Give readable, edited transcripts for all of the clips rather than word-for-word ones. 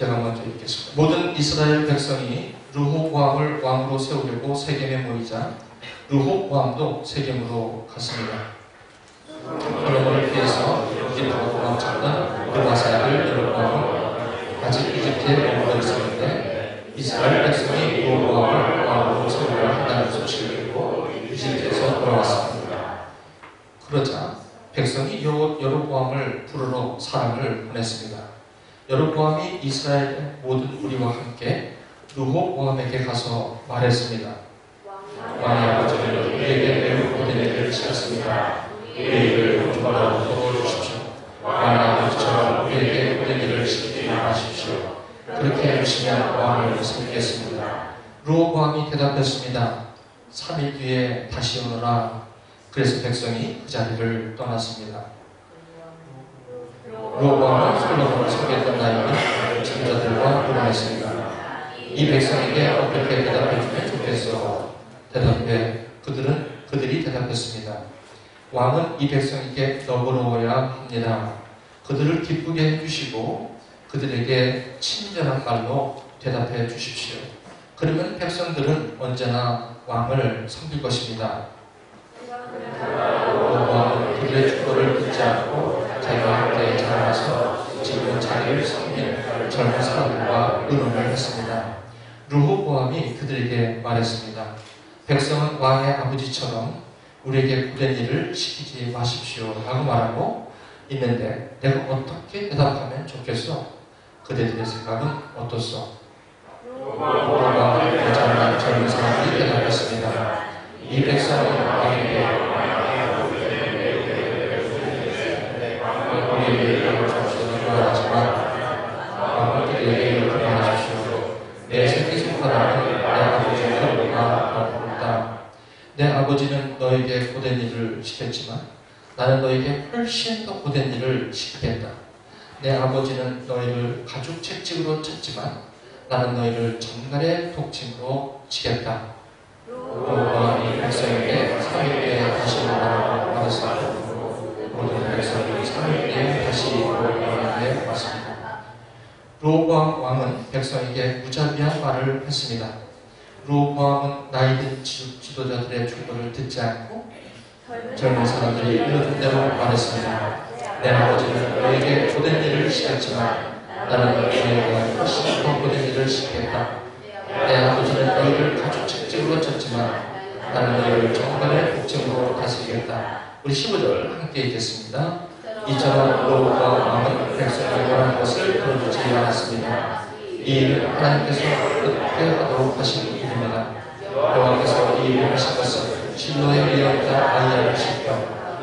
제가 먼저 읽겠습니다. 모든 이스라엘 백성이 르호보암을 왕으로 세우려고 세겜에 모이자 르호보암도 세겜으로 갔습니다. 솔로몬을 피해서 이집트로 도망쳤던 르바사의 아들 여로보암은 아직 이집트에 머물러 있었는데 이스라엘 백성이 르호보암을 왕으로 세우려 한다는 소식을 듣고 이집트에서 돌아왔습니다. 그러자 백성이 여로보암을 부르러 사람을 보냈습니다. 여로보암이 이스라엘의 모든 무리와 함께 르호보암에게 가서 말했습니다. 왕의 아버지는 우리에게 매우 고된 일을 시켰습니다. 우리를 좀 더 도와주십시오. 왕의 아버지처럼 우리에게 고된 일을 시키지 마십시오. 그렇게 해주시면 왕을 섬기겠습니다. 르호보암이 대답했습니다. 3일 뒤에 다시 오너라. 그래서 백성이 그 자리를 떠났습니다. 르호보암은 솔로몬을 섬겼던 나이는 지도자들과 의논했습니다. 이 백성에게 어떻게 대답해주면 좋겠어? 그들이 대답했습니다. 왕은 이 백성에게 너그러워야 합니다. 그들을 기쁘게 해주시고 그들에게 친절한 말로 대답해 주십시오. 그러면 백성들은 언제나 왕을 섬길 것입니다. 르호보암은 그들의 축도를 듣지 않고 자기와 함께 자라나서 지금은 자기를 섬기는 젊은 사람들과 의논을 했습니다. 르호보암이 그들에게 말했습니다. 백성은 왕의 아버지처럼 우리에게 고된 일을 시키지 마십시오 라고 말하고 있는데 내가 어떻게 대답하면 좋겠어? 그들의 생각은 어떻소? 르호보암을 대장한 젊은 사람들이 대답했습니다. 이 백성은 왕에게 우리에게 이름을 주시는 거라지만 왕은 그들에게 이렇게 말하십시오. 내 새끼 손가락은 내 아버지를 부르다. 내 아버지는 너에게 고된 일을 시켰지만 나는 너에게 훨씬 더 고된 일을 시키겠다. 내 아버지는 너희를 가죽 채찍으로 쳤지만 나는 너희를 정갈의 독침으로 치겠다. 르호보암이 백성에게 3일째 다시 오라고 말했습니다. 모든 백성이 3일째 다시 르호보암에게 왔습니다. 르호보암 왕은 백성에게 무자비한 말을 했습니다. 르호보암은 나이든 지도자들의 충고를 듣지 않고 젊은 사람들이 이르는 대로 말했습니다. 내 아버지는 너에게 고된 일을 시켰지만 나는 너에게 훨씬 더 고된 일을 시켰다. 내 아버지는 너희를 가죽 채찍으로 쳤지만 나는 너희를 정갈의 복층으로 다스리겠다. 우리 15절 함께 읽겠습니다. 이처럼 르호보암 왕은 백성이 원하는 것을 들어주지 않았습니다. 이 일은 하나님께서 그렇게 하도록 하신 일입니다. 여호와께서 이 일을 하신 것은 실로의 예언자 아히야를 시켜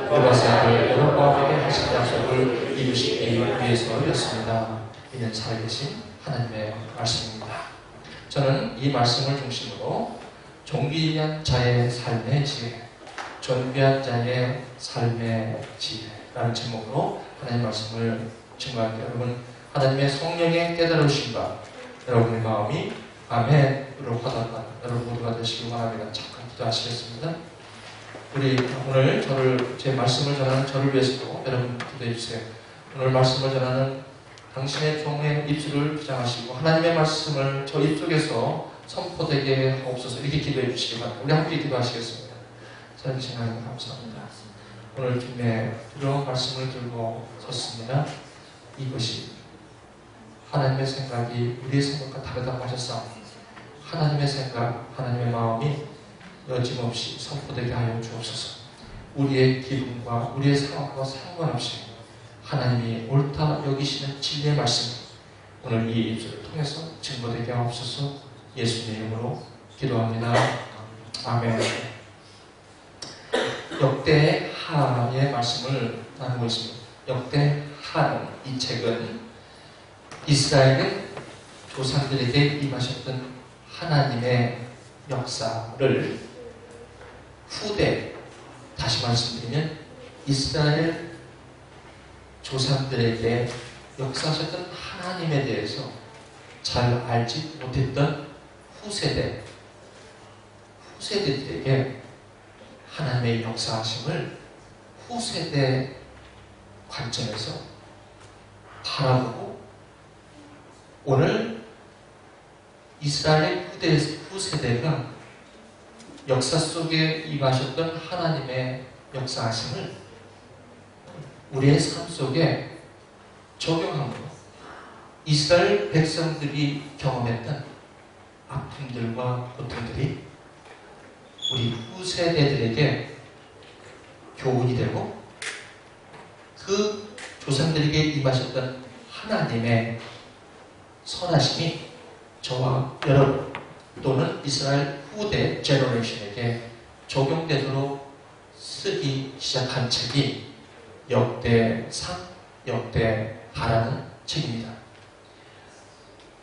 르바사의 아들 여로보암에게 하신 약속을 이루시기 위해서였습니다. 이는 살아계신 하나님의 말씀입니다. 저는 이 말씀을 중심으로 존귀한 자의 삶의 지혜, 존귀한 자의 삶의 지혜라는 제목으로 하나님의 말씀을 증거할게요. 여러분, 하나님의 성령의 깨달으심과 여러분의 마음이 아멘으로 화답한 여러분 모두가 되시기 바랍니다. 잠깐 기도하시겠습니다. 우리 오늘 제 말씀을 전하는 저를 위해서도 여러분 기도해 주세요. 오늘 말씀을 전하는 당신의 종의 입술을 부장하시고 하나님의 말씀을 저 입속에서 선포되게 하옵소서. 이렇게 기도해 주시기 바랍니다. 우리 함께 기도하시겠습니다. 살아계신 하나님 감사합니다. 오늘 주님의 두려운 말씀을 들고 섰습니다. 이것이 하나님의 생각이 우리의 생각과 다르다고 하셨사옵니다. 하나님의 생각, 하나님의 마음이 여짐없이 선포되게 하여 주옵소서. 우리의 기분과 우리의 상황과 상관없이 하나님이 옳다 여기시는 진리의 말씀 오늘 이 입술을 통해서 증거되게 하옵소서. 예수님의 이름으로 기도합니다. 아멘. 역대하의 말씀을 나누고 있습니다. 역대하는 이 책은 이스라엘의 조상들에게 임하셨던 하나님의 역사를 후대, 다시 말씀드리면 이스라엘 조상들에게 역사하셨던 하나님에 대해서 잘 알지 못했던 후세대들에게 하나님의 역사하심을 후세대 관점에서 바라보고 오늘 이스라엘의 후세대가 역사 속에 임하셨던 하나님의 역사하심을 우리의 삶 속에 적용함으로 이스라엘 백성들이 경험했던 아픔들과 고통들이 우리 후세대들에게 교훈이 되고 그 조상들에게 임하셨던 하나님의 선하심이 저와 여러분 또는 이스라엘 후대 제너레이션에게 적용되도록 쓰기 시작한 책이 역대상, 역대하라는 책입니다.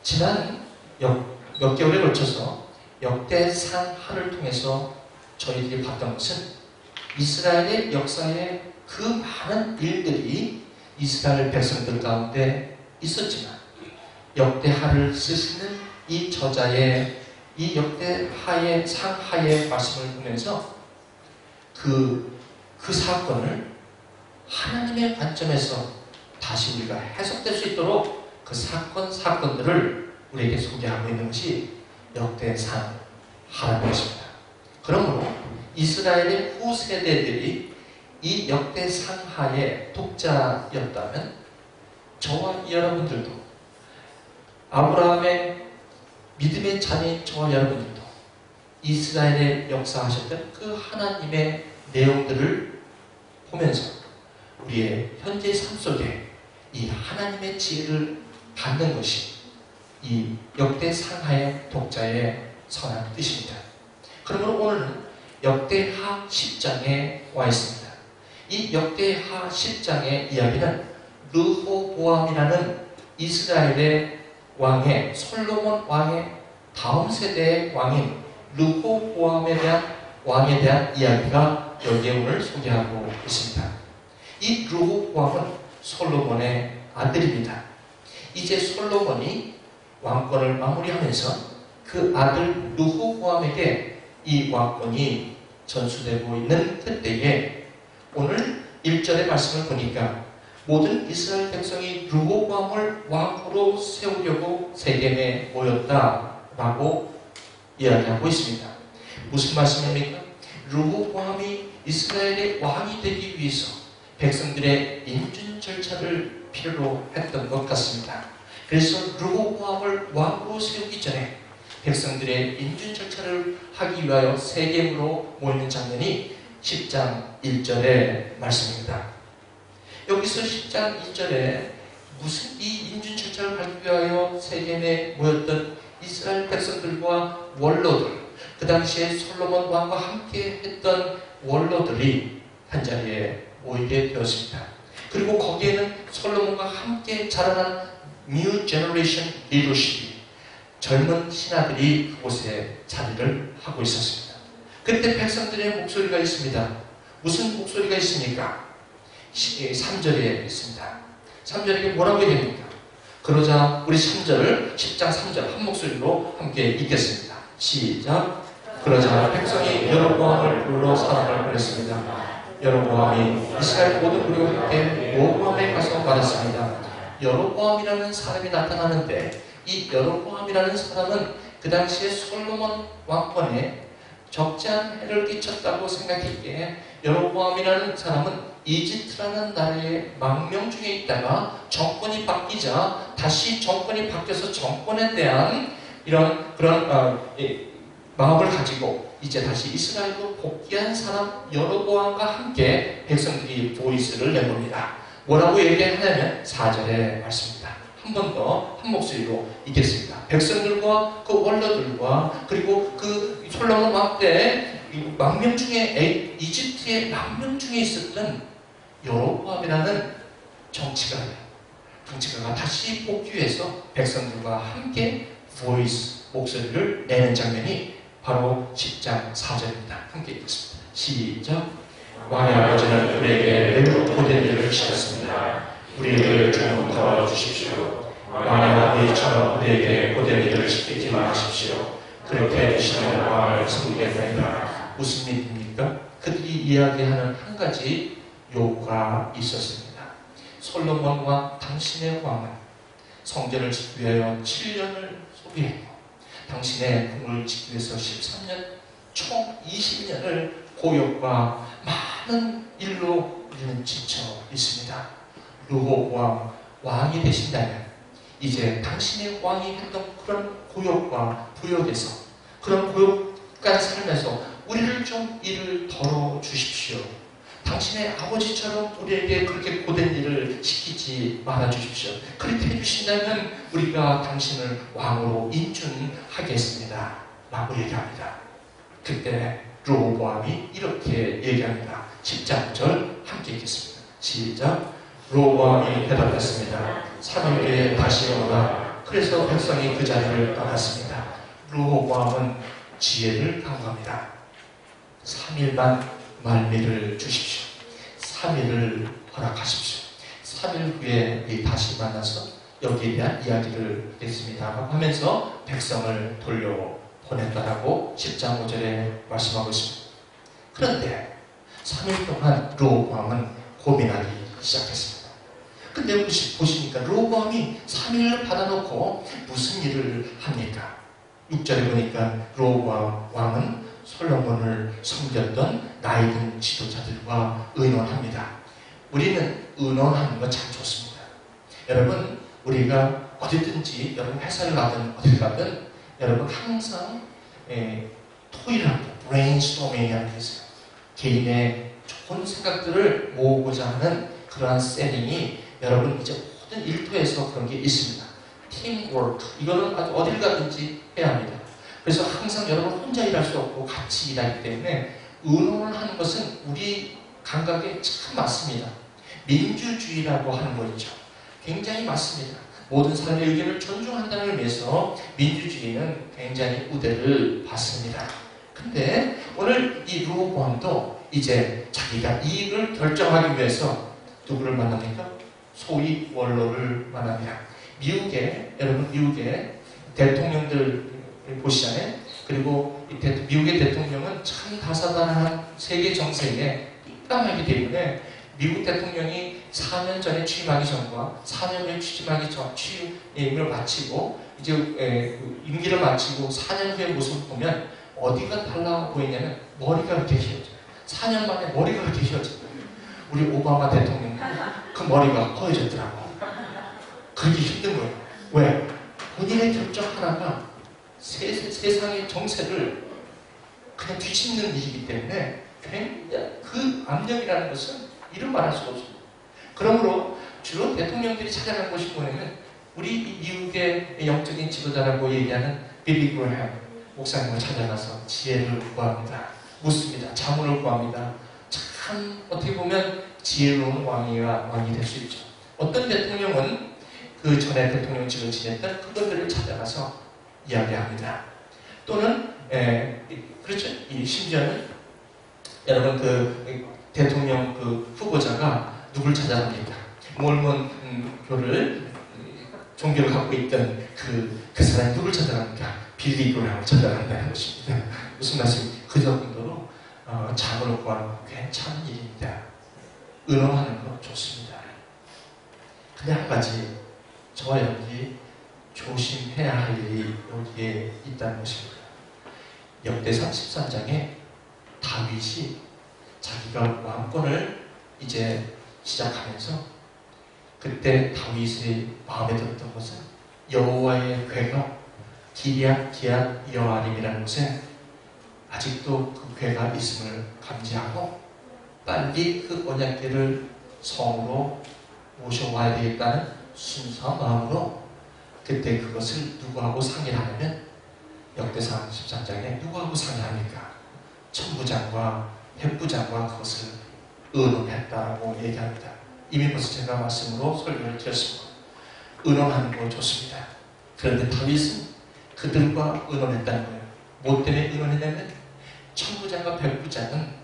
지난 몇 개월에 걸쳐서 역대상하를 통해서 저희들이 봤던 것은 이스라엘의 역사에 그 많은 일들이 이스라엘 백성들 가운데 있었지만 역대하를 쓰시는 이 저자의 이 역대하의 상하의 말씀을 보면서 그 사건을 하나님의 관점에서 다시 우리가 해석될 수 있도록 그 사건들을 우리에게 소개하고 있는 것이 역대상하라는 것입니다. 그러므로 이스라엘의 후세대들이 이 역대상하의 독자였다면 저와 여러분들도 아브라함의 믿음의 자녀인 저와 여러분들도 이스라엘의 역사하셨던 그 하나님의 내용들을 보면서 우리의 현재 삶 속에 이 하나님의 지혜를 갖는 것이 이 역대상하의 독자의 선한 뜻입니다. 그러므로 오늘은 역대하 10장에 와 있습니다. 이 역대하 10장의 이야기는 르호보암이라는 이스라엘의 왕의 솔로몬 왕의 다음 세대의 왕인 르호보암에 대한 왕에 대한 이야기가 여기에 오늘 소개하고 있습니다. 이 르호보암은 솔로몬의 아들입니다. 이제 솔로몬이 왕권을 마무리하면서 그 아들 르호보암에게 이 왕권이 전수되고 있는 그때에 오늘 1절의 말씀을 보니까 모든 이스라엘 백성이 르호보암을 왕으로 세우려고 세겜에 모였다라고 이야기하고 있습니다. 무슨 말씀입니까? 르호보암이 이스라엘의 왕이 되기 위해서 백성들의 인준 절차를 필요로 했던 것 같습니다. 그래서 르호보암을 왕으로 세우기 전에 백성들의 인준 절차를 하기 위하여 세겜으로 모이는 장면이 10장 1절의 말씀입니다. 여기서 10장 1절에 무슨 이 인준 절차를 밟기 위하여 세겜에 모였던 이스라엘 백성들과 원로들, 그 당시에 솔로몬 왕과 함께 했던 원로들이 한자리에 모이게 되었습니다. 그리고 거기에는 솔로몬과 함께 자라난 New Generation Leadership, 젊은 신하들이 그곳에 자리를 하고 있었습니다. 그때 백성들의 목소리가 있습니다. 무슨 목소리가 있습니까? 3절에 있습니다. 3절에 뭐라고 얘기합니까? 그러자 우리 3절, 10장 3절 한 목소리로 함께 읽겠습니다. 시작. 그러자 백성이 여로보암을 불러 사람을 보냈습니다. 여로보암이 이스라엘 모든 무리와 함께 모함에 가서 말했습니다. 여로보암이라는 사람이 나타나는데 이 여로보암이라는 사람은 그 당시에 솔로몬 왕권에 적지 않은 해를 끼쳤다고 생각했기에 여로보암이라는 사람은 이집트라는 나라의 망명 중에 있다가 정권이 바뀌자 다시 정권이 바뀌어서 정권에 대한 그런 마음을 가지고 이제 다시 이스라엘로 복귀한 사람 여로보암과 함께 백성들이 보이스를 내봅니다. 뭐라고 얘기하냐면 4절의 말씀입니다. 한 번 더 한 목소리로 읽겠습니다. 백성들과 그 원로들과 그리고 그 솔로몬 왕 때 망명 중에 이집트의 망명 중에 있었던 여로보암이라는 정치가가 다시 복귀해서 백성들과 함께 보이스 목소리를 내는 장면이 바로 10장 4절입니다. 함께 읽겠습니다. 시작. 왕의 아버지는 우리에게 매우 고된 일을 시켰습니다. 우리를 좀 도와주십시오. 왕의 아버지처럼 우리에게 고된 일을 시키지 마십시오. 그렇게 해주시면 왕을 섬기겠습니다. 무슨 일입니까? 그들이 이야기하는 한 가지 요구가 있었습니다. 솔로몬 왕 당신의 왕은 성전을 짓기 위하여 7년을 소비했고 당신의 궁을 짓기 위해서 13년, 총 20년을 고역과 많은 일로 우리는 지쳐 있습니다. 르호보암 왕이 되신다면 이제 당신의 왕이 했던 그런 고역과 부역에서 그런 고역간 삶에서 우리를 좀 일을 덜어 주십시오. 당신의 아버지처럼 우리에게 그렇게 고된 일을 시키지 말아 주십시오. 그렇게 해주신다면 우리가 당신을 왕으로 인준하겠습니다 라고 얘기합니다. 그때 르호보암이 이렇게 얘기합니다. 10절 함께 읽겠습니다. 시작. 르호보암이 대답했습니다. 3일 후에 다시 오라. 그래서 백성이 그 자리를 떠났습니다. 르호보암은 지혜를 강구합니다. 3일만 말미를 주십시오. 3일을 허락하십시오. 3일 후에 다시 만나서 여기에 대한 이야기를 했습니다 하면서 백성을 돌려보냈다라고 10장 5절에 말씀하고 있습니다. 그런데 3일 동안 르호보암은 고민하기 시작했습니다. 근데 보시니까 르호보암이 3일을 받아놓고 무슨 일을 합니까? 6절에 보니까 르호보암 왕은 솔로몬을 섬겼던 나이든 지도자들과 의논합니다. 우리는 의논하는 거 참 좋습니다. 여러분, 우리가 어디든지 여러분 회사를 가든 어딜 가든 여러분 항상 토의를 합니다. 브레인스토밍이라는 게 있어요. 개인의 좋은 생각들을 모으고자 하는 그러한 세팅이 여러분 이제 모든 일터에서 그런 게 있습니다. 팀워크, 이거는 아주 어딜 가든지 해야 합니다. 그래서 항상 여러분 혼자 일할 수 없고 같이 일하기 때문에 의논을 하는 것은 우리 감각에 참 맞습니다. 민주주의라고 하는 거 있죠. 굉장히 맞습니다. 모든 사람의 의견을 존중한다는 의미에서 민주주의는 굉장히 우대를 받습니다. 근데 오늘 이 르호보암도 이제 자기가 이익을 결정하기 위해서 누구를 만납니까? 소위 원로를 만납니다. 여러분 미국의 대통령들 보시잖아요. 그리고 미국의 대통령은 참 다사다난한 세계 정세에 깜깜하기 때문에 미국 대통령이 4년 전에 취임하기 전과 4년 후에 취임을 마치고 이제 임기를 마치고 4년 후의 모습을 보면 어디가 달라 보이냐면 머리가 이렇게 휘어져요. 4년 만에 머리가 이렇게 휘어져요. 우리 오바마 대통령 그 머리가 허해졌더라고. 그러기 힘든 거예요. 왜? 본인의 결정 하나가 세상의 정세를 그냥 뒤집는 일이기 때문에 굉장히 그 압력이라는 것은 이루 말할 수가 없습니다. 그러므로 주로 대통령들이 찾아간 곳이 뭐냐면 우리 미국의 영적인 지도자라고 얘기하는 빌리 그레이엄 목사님을 찾아가서 지혜를 구합니다. 묻습니다. 자문을 구합니다. 참 어떻게 보면 지혜로운 왕이 될 수 있죠. 어떤 대통령은 그 전에 대통령직을 지냈던 그분들을 찾아가서 이야기합니다. 또는 그렇죠. 심지어는 여러분 그 대통령 그 후보자가 누굴 찾아갑니까? 몰몬 종교를 갖고 있던 그 사람이 누굴 찾아갑니까? 빌리 그레이엄을 찾아간다는 것입니다. 무슨 말씀? 그 정도로 자문을 구하는 괜찮은 일입니다. 의논하는 건 좋습니다. 근데 한 가지 저와 여기 조심해야 할 일이 여기에 있다는 것입니다. 역대상 13장에 다윗이 자기가 왕권을 이제 시작하면서 그때 다윗의 마음에 들었던 것은 여호와의 궤가 기럇 여아림이라는 곳에 아직도 그 궤가 있음을 감지하고 빨리 그 언약궤를 성으로 모셔와야 되겠다는 순수한 마음으로 그때 그것을 누구하고 상의를 하냐면 역대상 13장에 누구하고 상의합니까? 천부장과 백부장과 그것을 의논했다고 얘기합니다. 이미 벌써 제가 말씀으로 설교를 드렸습니다. 의논하는 거 좋습니다. 그런데 다윗은 그들과 의논했다는 거예요. 뭐 때문에 의논했냐면 천부장과 백부장은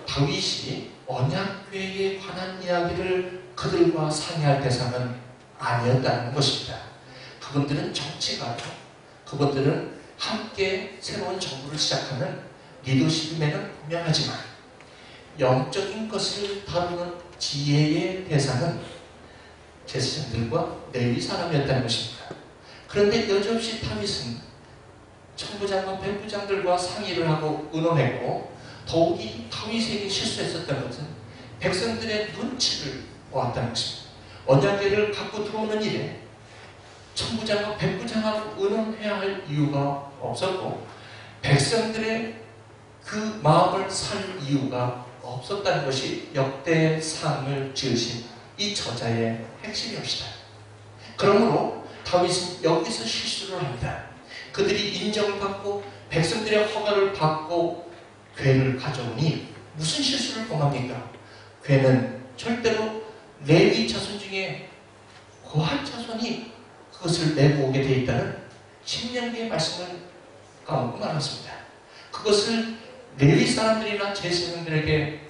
다윗이 언약궤에 관한 이야기를 그들과 상의할 대상은 아니었다는 것입니다. 그분들은 정치가죠. 그분들은 함께 새로운 정부를 시작하는 리더십임에는 분명하지만 영적인 것을 다루는 지혜의 대상은 제사장들과 레위 사람이었다는 것입니다. 그런데 여지없이 다윗은 천부장과 백부장들과 상의를 하고 의논했고, 더욱이 다윗에게 실수했었던 것은 백성들의 눈치를 보았다는 것입니다. 언약궤를 갖고 들어오는 일에 천부장과 백부장하고 의논해야 할 이유가 없었고, 백성들의 그 마음을 살 이유가 없었다는 것이 역대상을 지으신 이 저자의 핵심이옵시다. 그러므로 다윗은 여기서 실수를 합니다. 그들이 인정을 받고 백성들의 허가를 받고 궤를 가져오니 무슨 실수를 범합니까? 궤는 절대로 레위 자손 중에 고한 자손이 그것을 메고 오게 되어 있다는 신명기의 말씀을 까먹고 말았습니다. 그것을 레위 사람들이나 제사장들에게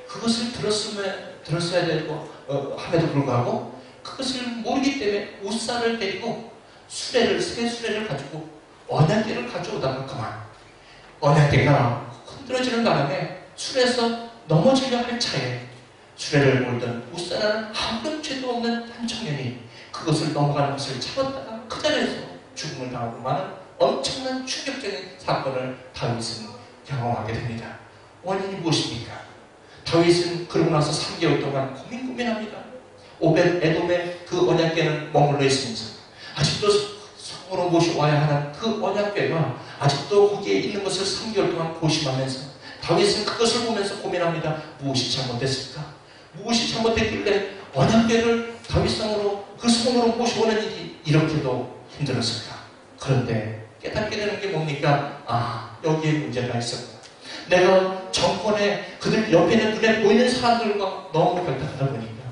그것을 들었어야 되고 함에도 불구하고 그것을 모르기 때문에 우사를 데리고 새 수레를 가지고 언약궤를 가져오다가 그만 언약궤가 흔들어지는 바람에 수레에서 넘어지려 할 차에 수레를 몰던 우사라는 아무런 죄도 없는 한 청년이 그것을 넘어가는 것을 잡았다가 그 자리에서 죽음을 당하고 마는 엄청난 충격적인 사건을 다윗은 경험하게 됩니다. 원인이 무엇입니까? 다윗은 그러고 나서 3개월 동안 고민합니다. 오벳 에돔의 그 언약궤는 머물러 있으면서 아직도 성으로 모셔와야 하는 그 언약궤가 아직도 거기에 있는 것을 3개월 동안 고심하면서 다윗은 그것을 보면서 고민합니다. 무엇이 잘못됐을까? 무엇이 잘못됐길래 언약궤를 다윗성으로 그 성으로 모셔오는 일이 이렇게도 힘들었을까? 그런데 깨닫게 되는 게 뭡니까? 여기에 문제가 있었구나. 내가 정권에 그들 옆에 있는 눈에 보이는 사람들과 너무 결탁하다 보니까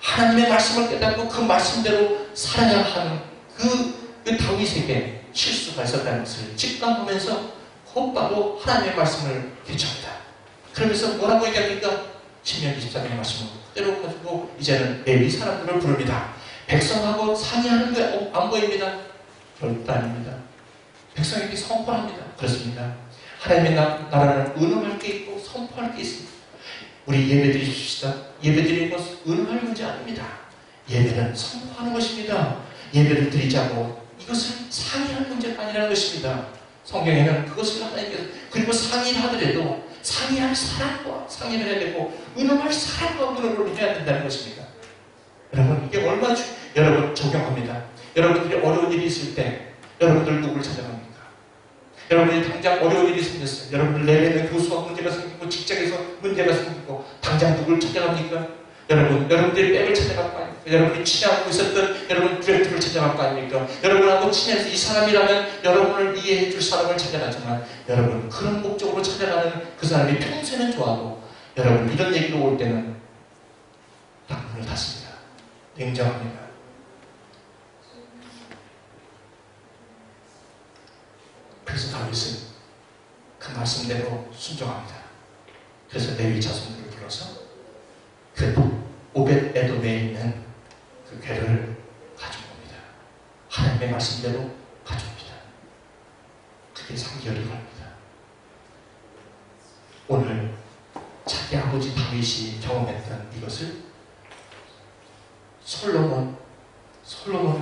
하나님의 말씀을 깨닫고 그 말씀대로 살아야 하는 그 다윗에게 실수가 있었다는 것을 직감하면서 곧바로 하나님의 말씀을 개척합니다. 그러면서 뭐라고 얘기합니까? 신명기 24장의 말씀을 그대로 가지고 이제는 레위 사람들을 부릅니다. 백성하고 상의하는 게 안 보입니다. 절대 아닙니다. 백성에게 선포합니다. 그렇습니다. 하나님의 나라는 의논할 게 있고 선포할 게 있습니다. 우리 예배 드리십시다. 예배 드리는 것은 의논할 문제 아닙니다. 예배는 선포하는 것입니다. 예배를 드리자고 이것을 상의할 문제가 아니라는 것입니다. 성경에는 그것을 하나님께서 그리고 상의를 하더라도 상의할 사람과 상의를 해야 되고 의논할 사람과 의논을 해야 된다는 것입니다. 여러분 이게 얼마나 여러분 적용합니다. 여러분들이 어려운 일이 있을 때 여러분들 누구를 찾아갑니까? 여러분들이 당장 어려운 일이 생겼어요. 여러분들 내외는 교수와 문제가 생기고 직장에서 문제가 생기고 당장 누구를 찾아갑니까? 여러분들이 뺨을 찾아갈 거 아닙니까? 여러분이 친하고 있었던 여러분 디렉터를 찾아갈 거 아닙니까? 여러분하고 친해서 이 사람이라면 여러분을 이해해 줄 사람을 찾아가지만 여러분 그런 목적으로 찾아가는 그 사람이 평소에는 좋아도 여러분 이런 얘기로 올 때는 딱 문을 닫습니다. 냉정합니다. 그래서 다윗은 그 말씀대로 순종합니다. 그래서 레위 자손들을 불러서 그 오벳 에돔에 있는 그 궤를 가져옵니다. 하나님의 말씀대로 가져옵니다. 그게 3개월이 걸립니다. 오늘 자기 아버지 다윗이 경험했던 이것을 솔로몬은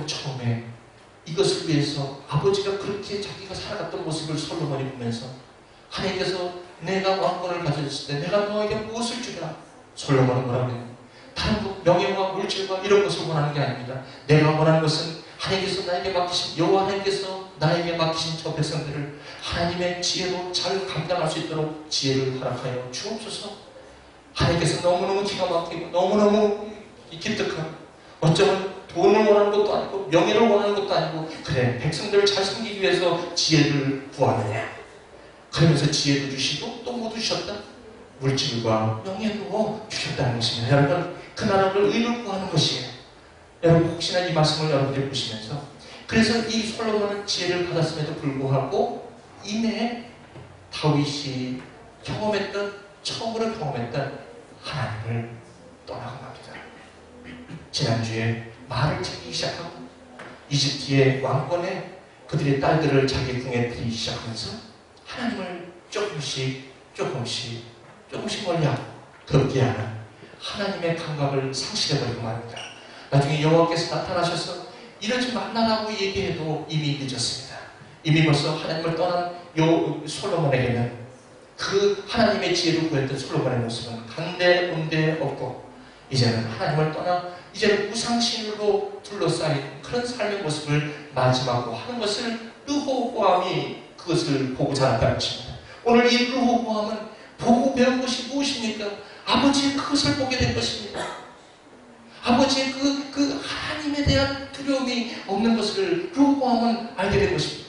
처음에 이것을 위해서 아버지가 그렇게 자기가 살아갔던 모습을 솔로몬이 보면서 하나님께서 내가 왕권을 가졌을 때 내가 너에게 무엇을 주랴? 솔로몬은 뭐라고 해요? 다른 명예와 물질과 이런 것을 원하는 게 아닙니다. 내가 원하는 것은 하나님께서 나에게 맡기신 여호와 하나님께서 나에게 맡기신 저 백성들을 하나님의 지혜로 잘 감당할 수 있도록 지혜를 허락하여 주옵소서. 하나님께서 너무너무 기가 막히고 너무너무 기특한 어쩌면 돈을 원하는 것도 아니고 명예를 원하는 것도 아니고 그래 백성들을 잘 섬기기 위해서 지혜를 구하느냐 그러면서 지혜도 주시고 또 뭐 주셨다? 물질과 명예도 주셨다는 것입니다. 여러분 그 나라를 의를 구하는 것이에요. 여러분 혹시나 이 말씀을 여러분들이 보시면서 그래서 이 솔로몬은 지혜를 받았음에도 불구하고 이내 다윗이 처음으로 경험했던 하나님을 떠나고 맙니다. 지난주에 말을 찾기 시작하고 이집트의 왕권에 그들의 딸들을 자기 궁에 들이기 시작하면서 하나님을 조금씩 멀리 걷게 하는 하나님의 감각을 상실해버리고 말입니다. 나중에 여호와께서 나타나셔서 이러지 말라라고 얘기해도 이미 늦었습니다. 이미 벌써 하나님을 떠난 솔로몬에게는 그 하나님의 지혜로 구했던 솔로몬의 모습은 간데 온데 없고, 이제는 하나님을 떠나 이제는 우상신으로 둘러싸인 그런 삶의 모습을 마지막으로 하는 것을 르호보암이 그것을 보고 자랐다는 것입니다. 오늘 이 르호보암은 보고 배운 것이 무엇입니까? 아버지의 그것을 보게 된 것입니다. 아버지의 그 하나님에 대한 두려움이 없는 것을 르호보암은 알게 된 것입니다.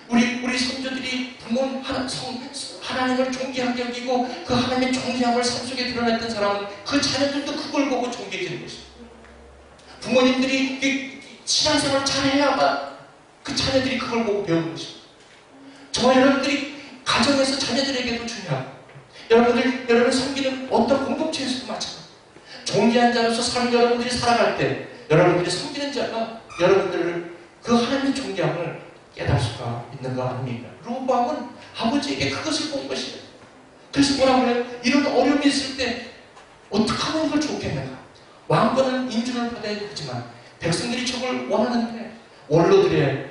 우리 선조들이 부모 하나님을 존귀하게 여기고 그 하나님의 존귀함을 삶 속에 드러냈던 사람은 그 자녀들도 그걸 보고 존귀해지는 것입니다. 부모님들이 신앙생활을 잘해야만 그 자녀들이 그걸 보고 배우는 것입니다. 저와 여러분들이 가정에서 자녀들에게도 중요하고, 여러분 섬기는 어떤 공동체에서도 마찬가지입니다. 존귀한 자로서 삶을 여러분들이 살아갈 때 여러분들이 섬기는 자가 여러분들을 그 하나님의 존귀함을 깨달을 수가 있는 거 아닙니까? 르호보암은 아버지에게 그것을 본 것이에요. 그래서 뭐라고 해요? 이런 어려움이 있을 때 어떻게 하면 이걸 좋겠는가? 왕권은 인준을 받아야 되지만 백성들이 저걸 원하는데 원로들의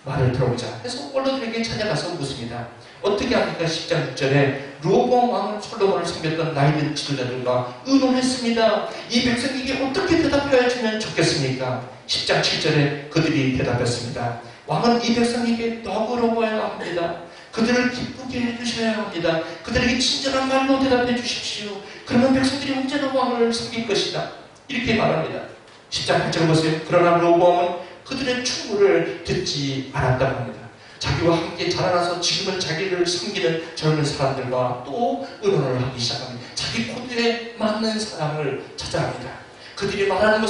말을 들어보자 해서 원로들에게 찾아가서 묻습니다. 어떻게 합니까? 10장 6절에 르호보암 왕은 솔로몬을 섬겼던 나이든 지도자들과 의논했습니다. 이 백성에게 어떻게 대답하여 주면 좋겠습니까? 10장 7절에 그들이 대답했습니다. 왕은 이 백성에게 너그러워야 합니다. 그들을 기쁘게 해주셔야 합니다. 그들에게 친절한 말로 대답해 주십시오. 그러면 백성들이 언제나 왕을 섬길 것이다. 이렇게 말합니다. 10장 8절 보세요. 그러나 르호보암은 그들의 충고를 듣지 않았다고 합니다. 자기와 함께 자라나서 지금은 자기를 섬기는 젊은 사람들과 또 의논을 하기 시작합니다. 자기 코드에 맞는 사람을 찾아갑니다. 그들이 말하는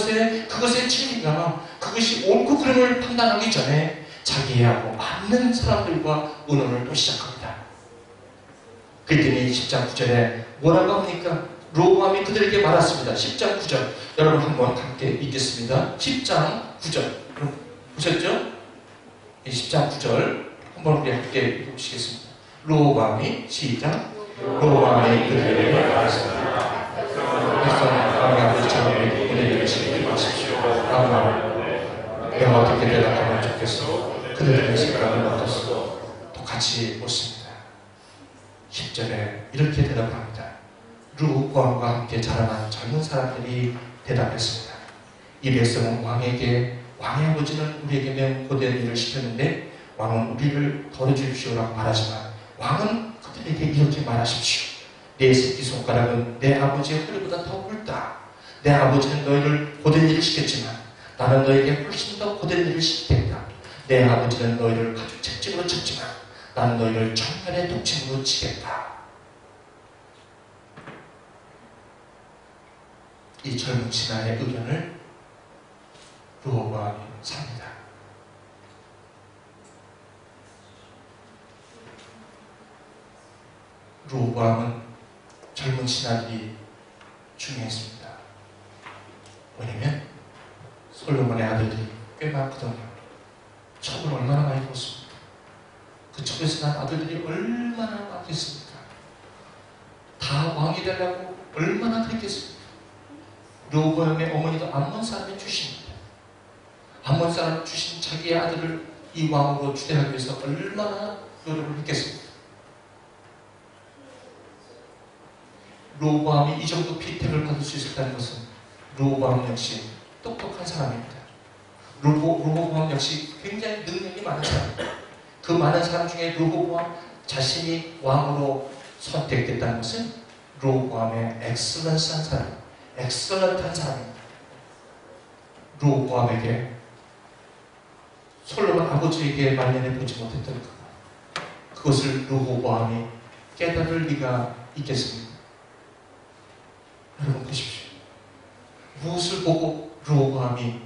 그것의 진리가 그것이 옳고 그름을 판단하기 전에 자기하고 맞는 사람들과 의논을 또 시작합니다. 그랬더니 10장 9절에 뭐라고 합니까? 르호보암이 그들에게 말했습니다. 10장 9절 여러분 한번 함께 읽겠습니다. 10장 9절 보셨죠? 10장 9절 한번 우리 함께 읽어보시겠습니다. 르호보암이 시작. 르호보암이 그들에게 말했습니다. 백성이 저에게 보내주시기 마십시오. 내가 어떻게 대답하면 좋겠어? 그들의 생각은 어떻소? 똑같이 묻습니다. 10절에 이렇게 대답을 합니다. 르호보암과 함께 자라난 젊은 사람들이 대답했습니다. 이 백성은 왕에게 왕의 아버지는 우리에게 매우 고된 일을 시켰는데 왕은 우리를 덜어주십시오라고 말하지만 왕은 그들에게 이렇게 말하십시오. 내 새끼손가락은 내 아버지의 허리보다 더 굵다. 내 아버지는 너희를 고된 일을 시켰지만 나는 너에게 훨씬 더 고된 일을 시키겠다. 내 아버지는 너희를 가죽 채찍으로 쳤지만 나는 너희를 정면의 독침으로 치겠다. 이 젊은 신하의 의견을 르호보암이 삽니다. 르호보암은 젊은 신하들이 중요했습니다. 왜냐면 솔로몬의 아들들이 꽤 많거든요. 첩을 얼마나 많이 뒀습니까? 그 첩에서 난 아들들이 얼마나 많겠습니까? 다 왕이 되려고 얼마나 그랬겠습니까? 르호보암의 어머니도 암몬 사람의 출신입니다. 암몬 사람 출신 자기의 아들을 이 왕으로 추대하기 위해서 얼마나 노력을 했겠습니까? 르호보암이 이 정도 피택을 받을 수 있었다는 것은 르호보암 역시 똑똑한 사람입니다. 르호보암 역시 굉장히 능력이 많은 사람입니다. 그 많은 사람 중에 르호보암 자신이 왕으로 선택됐다는 것은 르호보암의 엑셀런스한 사람, 엑셀런트한 사람입니다. 르호보암에게 솔로몬 아버지에게 말년에 보지 못했던 그것을 르호보암이 깨달을 리가 있겠습니까? 여러분 보십시오. 무엇을 보고 르호보암이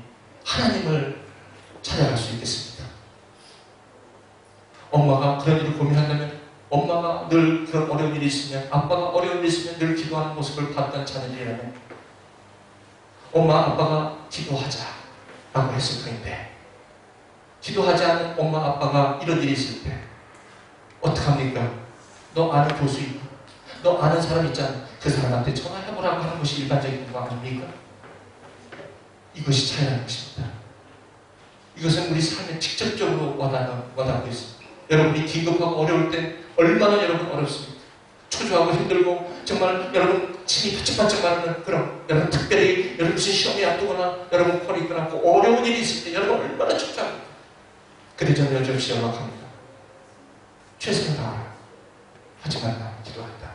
하나님을 찾아갈 수 있겠습니까? 엄마가 그런 일을 고민한다면 엄마가 늘 그런 어려운 일이 있으면, 아빠가 어려운 일이 있으면 늘 기도하는 모습을 봤던 자녀들이라면 엄마 아빠가 기도하자 라고 했을 터인데, 기도하지 않은 엄마 아빠가 이런 일이 있을 때 어떡합니까? 너 아는 교수 있고 너 아는 사람 있잖아, 그 사람한테 전화해보라고 하는 것이 일반적인 거 아닙니까? 이것이 차이라는 것입니다. 이것은 우리 삶에 직접적으로 와닿고 있습니다. 여러분이 긴급하고 어려울 때 얼마나 여러분 어렵습니까? 초조하고 힘들고 정말 여러분 침이 바짝바짝 마르는 그런, 여러분 특별히 여러분 무슨 시험이 앞두거나 여러분 허리 끊고 어려운 일이 있을 때 여러분 얼마나 초조합니까? 근데 저는 여전히 연락합니다. 최선을 다하라. 하지만 나는 기도한다.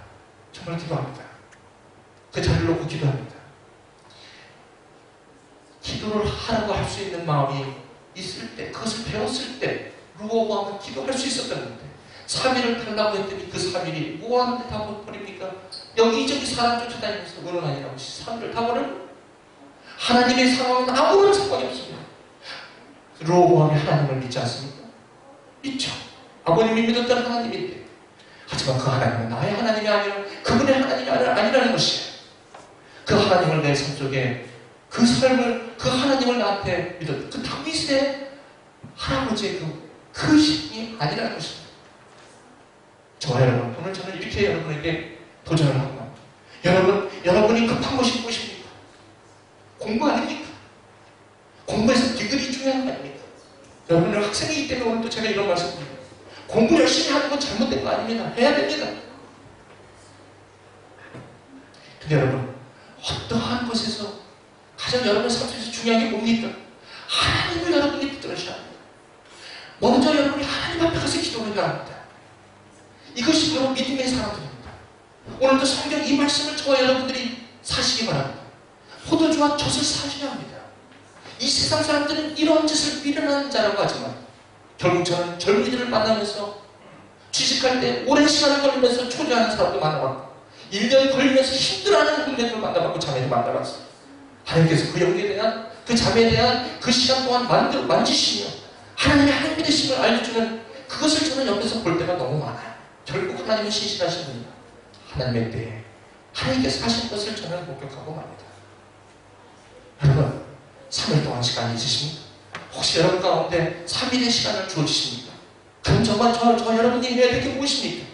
정말 기도합니다. 그 자리를 놓고 기도합니다. 기도를 하라고 할 수 있는 마음이 있을 때, 그것을 배웠을 때 루어보아는 기도할 수 있었던 건데 3일을 달라고 했더니 그 3일이 뭐하는데 다 버립니까? 여기저기 사람 쫓아다니면서 응원하니라고 3일을 다 버려요? 하나님의 상황은 아무런 상관이 없습니다. 루어보아는 하나님을 믿지 않습니까? 믿죠. 아버님이 믿었던 하나님인데, 하지만 그 하나님은 나의 하나님이 아니라 그분의 하나님이 아니라는 것이에요. 그 하나님을 내 삶 속에, 그 삶을, 그 하나님을 나한테 믿었던 그 다윗의 할아버지의 그 신이 아니라는 것입니다. 저와 여러분, 오늘 저는 이렇게 여러분에게 도전을 합니다. 여러분이 급한 것이 무엇입니까? 공부 아닙니까? 공부에서 디그리 중요한 거 아닙니까? 여러분은 학생이기 때문에 오늘도 제가 이런 말씀 드립니다. 공부 열심히 하는 건 잘못된 거 아닙니다. 해야 됩니다. 근데 여러분, 어떠한 것에서 가장 여러분 삶 속에서 중요한 게 뭡니까? 하나님을 여러분이 붙들으셔야 합니다. 먼저 여러분이 하나님 앞에 가서 기도를 해야 합니다. 이것이 바로 믿음의 사람들입니다. 오늘도 성경 이 말씀을 저와 여러분들이 사시기 바랍니다. 포도주와 젖을 사셔야 합니다. 이 세상 사람들은 이런 짓을 미련한 자라고 하지만 결국 저는 젊은이들을 만나면서 취직할 때 오랜 시간을 걸리면서 초조하는 사람도 만나봤고 1년 걸리면서 힘들어하는 형제들을 만나봤고 자매를 만나봤어요. 하나님께서 그 형제에 대한, 그 자매에 대한 그 시간 동안 만지시며 하나님의 하나님의 되심을 알려주는 그것을 저는 옆에서 볼 때가 너무 많아요. 결국 하나님은 신실하신 분이다. 하나님의 때에 하나님께서 하신 것을 저는 목격하고 맙니다. 여러분, 3일 동안 시간이 있으십니까? 혹시 여러분 가운데 3일의 시간을 주어주십니까? 그럼 정말 저 여러분이 해야 될 게 무엇입니까?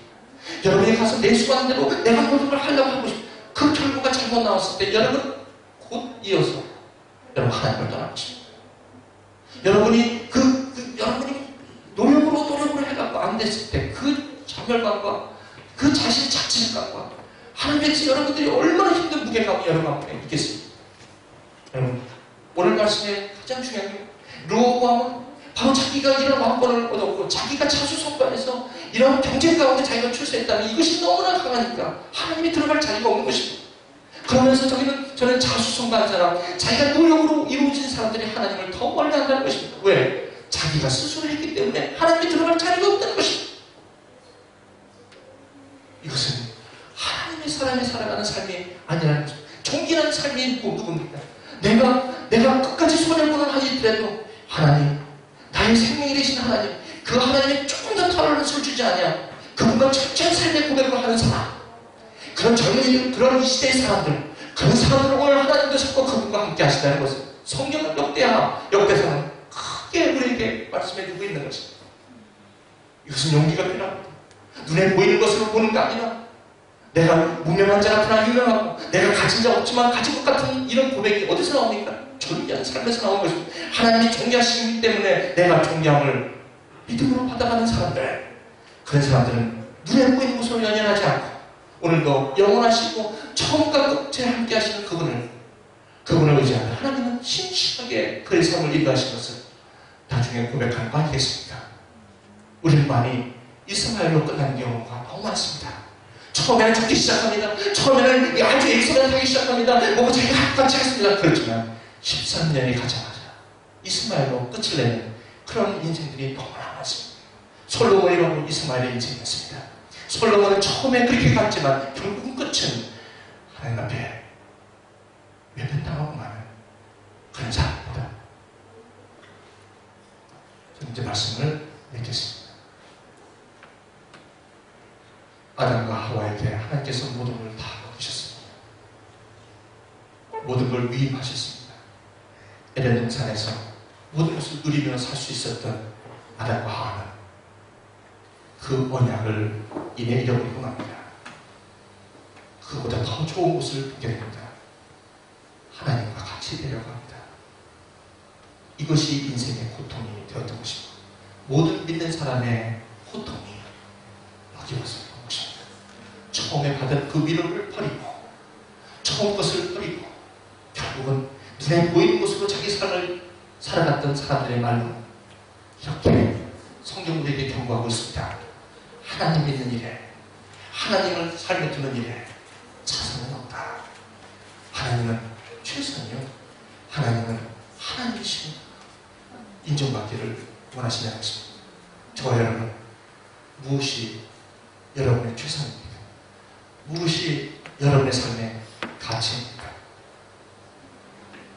여러분이 가서 내 수반대로 내가 모든 걸 하려고 하고 싶어요. 그 결과가 잘못 나왔을 때 여러분 곧 이어서 여러분 하나님을 떠날 것입니다. 여러분이 여러분이 노력으로 해갖고 안 됐을 때 그 자멸감과 그 자신의 자책감과 하나님께서 여러분들이 얼마나 힘든 무게감이 여러분 앞에 있겠습니까? 여러분, 오늘 말씀에 가장 중요한 게 르호보암은 바로 자기가 이런 왕권을 얻었고 자기가 자수성가해서 이런 경쟁 가운데 자기가 출세했다는 이것이 너무나 강하니까 하나님이 들어갈 자리가 없는 것입니다. 그러면서 저는 자수성가한 사람, 자기가 노력으로 이루어진 사람들이 하나님을 더 멀리 한다는 것입니다. 왜? 자기가 스스로 했기 때문에 하나님이 들어갈 자리가 없다는 것입니다. 이것은 하나님의 사람이 살아가는 삶이 아니라는 것입니다. 존귀한 삶이 누굽니까? 내가 끝까지 손해보는 하시더라도 하나님, 나의 생명이 되신 하나님, 그 하나님의 조금 더 털어놓을 주지 않냐, 그분과 철저한 삶의 고백을 하는 사람, 그런 젊은이들, 그런 이 시대의 사람들, 그런 사람들을 오늘 하나님도 잡고 그분과 함께 하시다는 것은 성경은 역대사는 크게 우리에게 말씀해주고 있는 것입니다. 이것은 용기가 필요합니다. 눈에 보이는 것으로 보는 게 아니라 내가 무명한 자 같으나 유명하고 내가 가진 자 없지만 가진 것 같은 이런 고백이 어디서 나옵니까? 존귀한 삶에서 나오는 것입니다. 하나님이 존귀하시기 때문에 내가 존귀함을 믿음으로 받아가는 사람들, 그런 사람들은 눈에 보이는 것으로 연연하지 않고 오늘도 영원하시고 처음과 끝에 함께 하시는 그분을 의지하는 하나님은 신실하게 그의 삶을 인도하신 것을 나중에 고백하는 거 아니겠습니까? 우리는 많이 이스마엘로 끝나는 경우가 너무 많습니다. 처음에는 죽기 시작합니다. 처음에는 아주 애서하기 시작합니다. 뭐가 자기가 할 것 같이 하겠습니다. 그렇지만 13년이 가자마자 이스마엘로 끝을 내는 그런 인생들이 너무나 많습니다. 솔로몬이라고 이스마엘의 인생이었습니다. 솔로몬은 처음에 그렇게 갔지만 결국은 끝은 하나님 앞에 외면당하고 마는 그런 사람입니다. 저는 이제 말씀을 맺겠습니다. 아담과 하와에게 하나님께서 모든 걸 다 얻으셨습니다. 모든 걸 위임하셨습니다. 에덴 동산에서 모든 것을 누리며 살 수 있었던 아담과 하와는 그 언약을 이내 잃어버리고 맙니다. 그보다 더 좋은 곳을 보게 됩니다. 하나님과 같이 데려갑니다. 이것이 인생의 고통이 되었던 것입니다. 모든 믿는 사람의 고통이 여기와서 온 것입니다. 처음에 받은 그 위로를 버리고 처음 것을 버리고 결국은 눈에 보이는 것으로 자기 삶을 살아갔던 사람들의 말로 이렇게 성경 우리에게 경고하고 있습니다. 하나님 믿는 일에, 하나님을 삶에 두는 일에 차선은 없다. 하나님은 최선이요, 하나님은 하나님이신 인정받기를 원하시는 것입니다. 저와 여러분, 무엇이 여러분의 최선입니까? 무엇이 여러분의 삶의 가치입니까?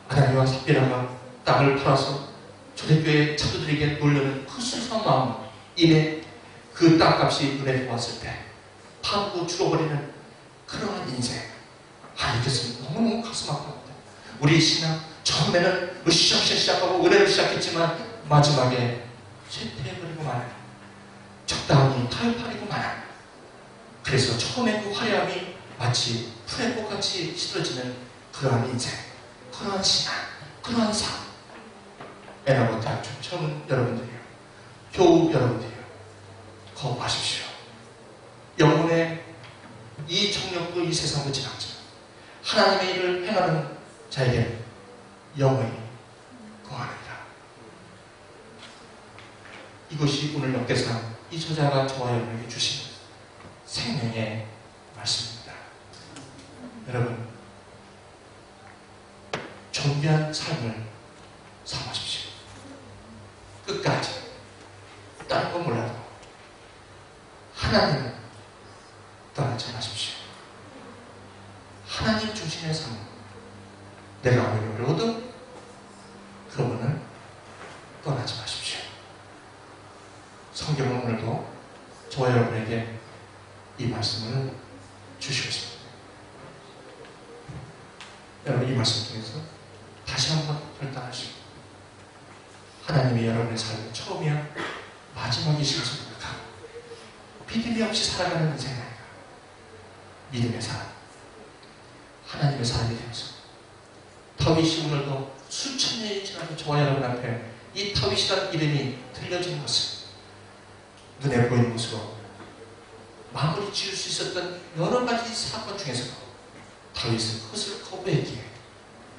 아나니와 삽비라가 땅을 팔아서 초대교회 차도들에게 돌려는 그 순수한 마음, 이내 그 땅값이 눈에 보았을 때 파고 죽어버리는 그러한 인생, 이것은 너무너무 가슴 아픕니다. 우리 신앙 처음에는 으쌰으쌰 시작하고 은혜로 시작했지만 마지막에 쇠퇴해버리고 마는, 적당히 타협하리고 마는, 그래서 처음에 그 화려함이 마치 풀의 꽃같이 시들어지는 그러한 인생, 그러한 신앙, 그러한 삶. 애나고 대학교 처음 여러분들이요, 교우 여러분들이요, 거듭하십시오. 영혼의 이 정력도 이 세상도 지나치고 하나님의 일을 행하는 자에게는 영원히 거하리라. 이것이 오늘 역대상 이 저자가 저와 여러분에게 주신 생명의 말씀입니다. 여러분, 존귀한 삶을 삼으십시오. 끝까지 다른 건 몰라도 하나님을 떠나지 마십시오. 하나님 중심의 삶, 내가 아무리 어려워도 그분을 떠나지 마십시오. 성경은 오늘도 저와 여러분에게 이 말씀을 주시고 있습니다. 여러분, 이 말씀 통해서 다시 한번 결단하시고 하나님이 여러분의 삶의 처음이야 마지막이신 것을 생각하고 믿음이 없이 살아가는 인생 아닌가, 믿음의 사람, 하나님의 사람이 되면서 다윗이 오늘도 수천 년이 지나도 저와 여러분 앞에 이 다윗이라는 이름이 들려지는 것은 눈에 보이는 것으로 마무리 지을 수 있었던 여러 가지 사건 중에서도 다윗은 그것을 거부했기에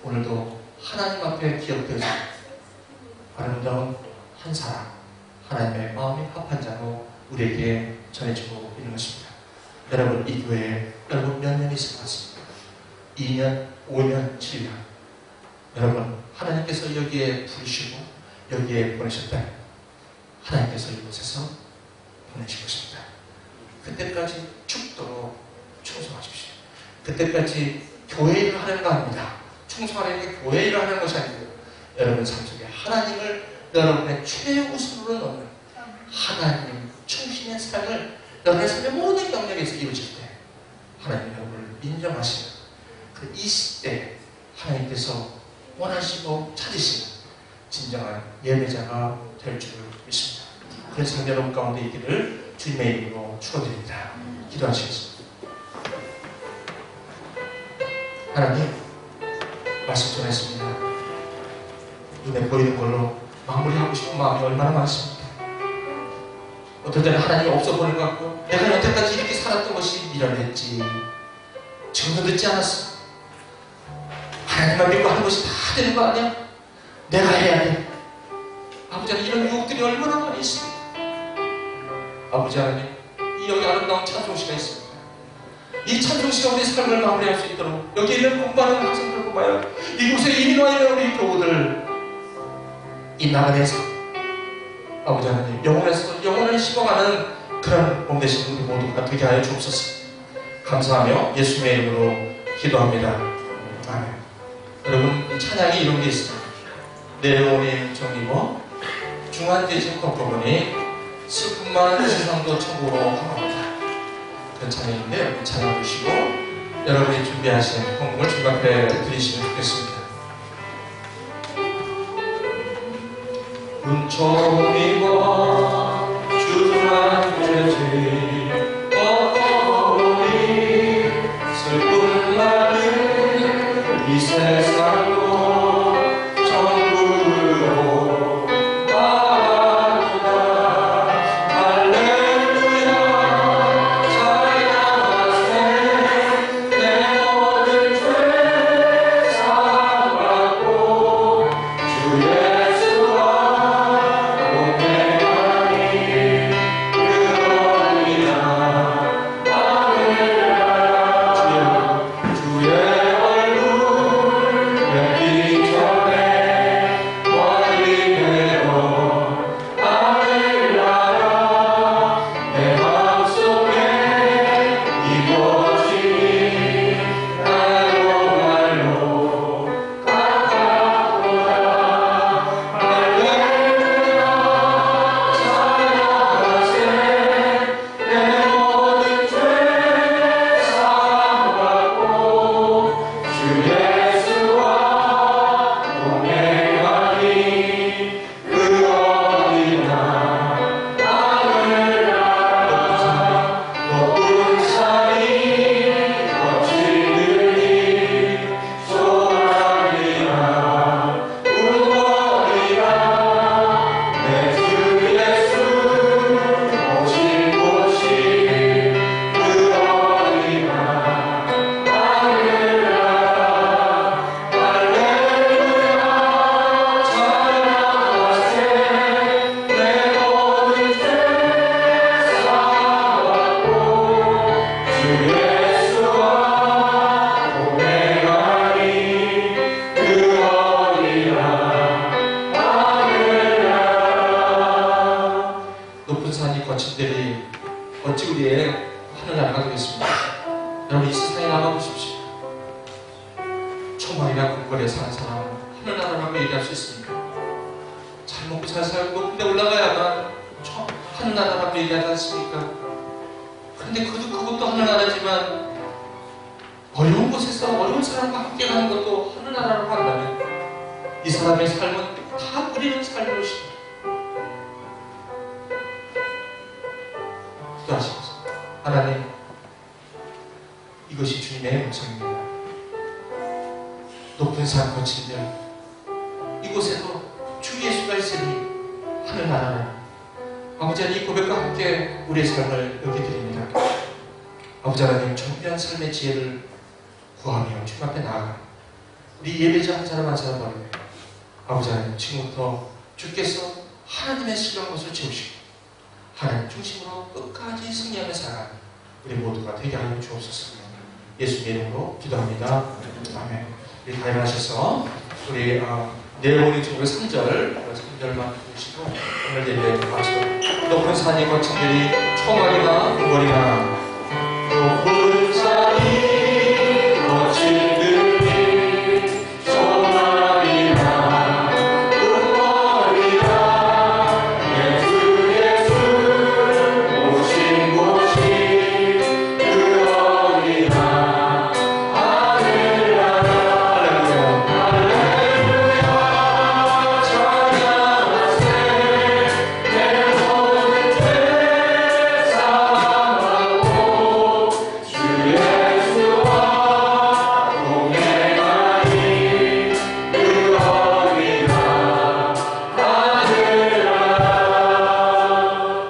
오늘도 하나님 앞에 기억되어지는 아름다운 한 사람, 하나님의 마음이 합한 자로 우리에게 전해지고 있는 것입니다. 여러분, 이 교회에 여러분 몇 년 있을 것 같습니다. 2년, 5년, 7년. 여러분, 하나님께서 여기에 부르시고 여기에 보내셨다. 하나님께서 이곳에서 보내신 것입니다. 그때까지 죽도록 충성하십시오. 그때까지 교회 일을 하는 거 아닙니다. 충성하는 게 교회 일을 하는 것이 아니고 여러분 삶 속에 하나님을 여러분의 최우선으로 놓는 하나님 충신의 삶을 여러분의 삶의 모든 영역에서 이루어질 때 하나님 여러분을 인정하시는 그 이 시대에 하나님께서 원하시고 찾으시는 진정한 예배자가 될 줄 믿습니다. 그래서 여러분 가운데 있기를 주님의 이름으로 축원드립니다. 기도하시겠습니다. 하나님, 말씀 전했습니다. 눈에 보이는 걸로 마무리하고 싶은 마음이 얼마나 많습니까? 어떨 때는 하나님이 없어 보이는 것 같고 내가 여태까지 이렇게 살았던 것이 미련했지, 지금도 늦지 않았어, 하나님만 믿고 하는 것이 다 되는 거 아니야? 내가 해야 돼. 아버지 하나님, 이런 유혹들이 얼마나 많이 있습니다. 아버지 하나님, 이 여기 아름다운 찬송시가 있습니다. 이 찬송시가 우리 삶을 마무리할 수 있도록 여기 있는 공부하는 학생들 보아요, 이곳에 이민 와 있는 우리 교우들 이 나간의 삶, 아버지 하나님, 영혼에서 영혼을 씹어가는 그런 몸 되신 우리 모두가 되게 하여 주옵소서. 감사하며 예수님의 이름으로 기도합니다. 아멘. 여러분, 이 찬양이 이런 게 있습니다. 내 영혼이 정이고 중환대신 꺾어보니 슬픔만 세상도 천국으로 향합니다. 그 찬양인데요, 이 찬양 보시고 여러분이 준비하신 헌금을 주님 앞에 드리시면 좋겠습니다. 은총이와 중환대신 꺾어보니 슬픔 많은 이 세상도 천국으로 어찌 우리의 하늘나라가 되겠습니까? 여러분, 이 세상에 나가보십시오. 초막이나 궁궐에 사는 사람은 하늘나라라고 얘기할 수 있습니까? 잘 먹고 잘 살고 높은 데 올라가야만 하늘나라라고 얘기하지 않습니까? 그런데 그것도 하늘나라지만 어려운 곳에서 어려운 사람과 함께 가는 것도 하늘나라라고 한다면 이 사람의 삶은 다 뿌리는 삶이었습니다. 기도하시면서 하나님, 이것이 주님의 음성입니다. 높은 산 거친들 이곳에도 주 예수가 있으니 하늘나라는 아버지 하나님, 이 고백과 함께 우리의 삶을 여기드립니다. 아버지 하나님, 정비한 삶의 지혜를 구하며 주님 앞에 나아가 우리 예배자 한 사람 한 사람 버리며 아버지 하나님, 지금부터 주께서 하나님의 신령 것을 채우시고 하나님 중심으로 끝까지 승리하며 살아가는 우리 모두가 되게 하여 주옵소서. 예수의 이름으로 기도합니다. 아멘. 우리 다 일어나셔서 우리 내용이 지금 3절만 보시고 오늘 예배 마치고 높은 산이 거친 들이 초막이나 궁궐이나 높은 산이 거친 들이 초막이나 궁궐이나 예수 오신 곳이 그러리라. 할렐루야 할렐루야 찬양하세 내 모든 죄 사함하고 주 예수와 동행하니 그러리라. 할렐루야.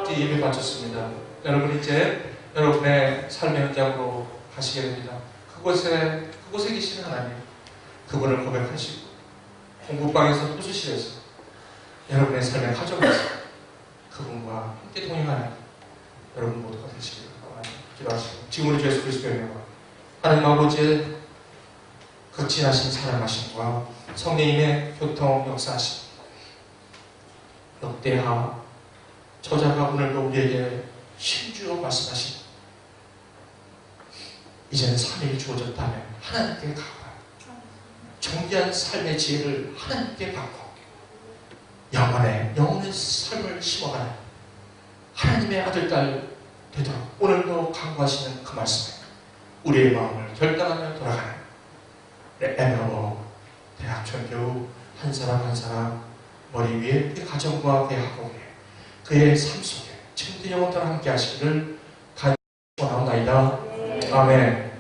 이제 예배 마쳤습니다. 여러분, 이제 여러분의 삶의 현장으로 가시게 됩니다. 그곳에 계시는 하나님, 그분을 고백하시고 공부방에서 호수실에서 여러분의 삶의 가정에서 그분과 함께 동행하는 여러분 모두가 되시길 바랍니다. 기도하시고 지금 우리 주 예수 그리스도의 명과 하나님 아버지의 극진하신 사랑하심과 성령님의 교통 역사하심, 역대하 저자가 오늘도 우리에게 심주로 말씀하신 이제는 3일이 주어졌다면 하나님께 가봐 정비한 삶의 지혜를 하나님께 받고 영원의 삶을 심어가는 하나님의 아들, 딸 되도록 오늘도 강구하시는 그 말씀에 우리의 마음을 결단하며 돌아가는 에너버 대학전교우 한 사람 한 사람 머리 위에 그 가정과 그 학업에 그의 삶 속에 침대 영혼들과 함께 하시기를 간절히 원하옵나이다. 아멘.